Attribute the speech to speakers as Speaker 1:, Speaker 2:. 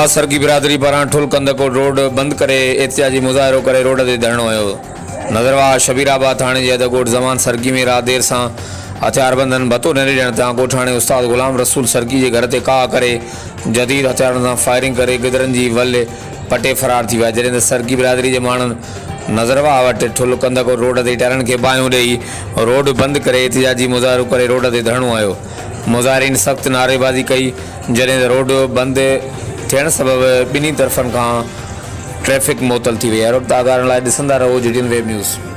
Speaker 1: नज़रवा सरगी बिरादरी पारां ठुलकंदकोट रोड बंद करे एहतिजाजी मुज़ाहिरो करे रोड ते धरणो आयो। नज़रवा शबीराबाद थाणे जे अदकोट ज़मान सरगी में रात देर सां हथियारबंदनि भतो न ॾियण तां ॻोठाणे उस्ताद ग़ुलाम रसूल सरगी जे घर ते काह करे जदीद हथियारनि सां फायरिंग करे गिदरनि जी वल पटे फरार थी विया। जॾहिं त सरगी बिरादरी जे माण्हुनि नज़रवा वटि ठुलकंदकोट रोड ते टायरनि खे बाहियूं ॾेई रोड बंदि करे एहतिजाजी मुज़ाहिरो करे रोड ते धरणो आयो। मुज़ाहिरीन सख़्त नारेबाज़ी कई जॾहिं त रोड बंदि थियण सबबि ॿिन्ही तरफ़नि खां ट्रैफ़िक मुअतल थी वई आहे। रोड तां ॾिसंदा रहो GTN वेब न्यूज़।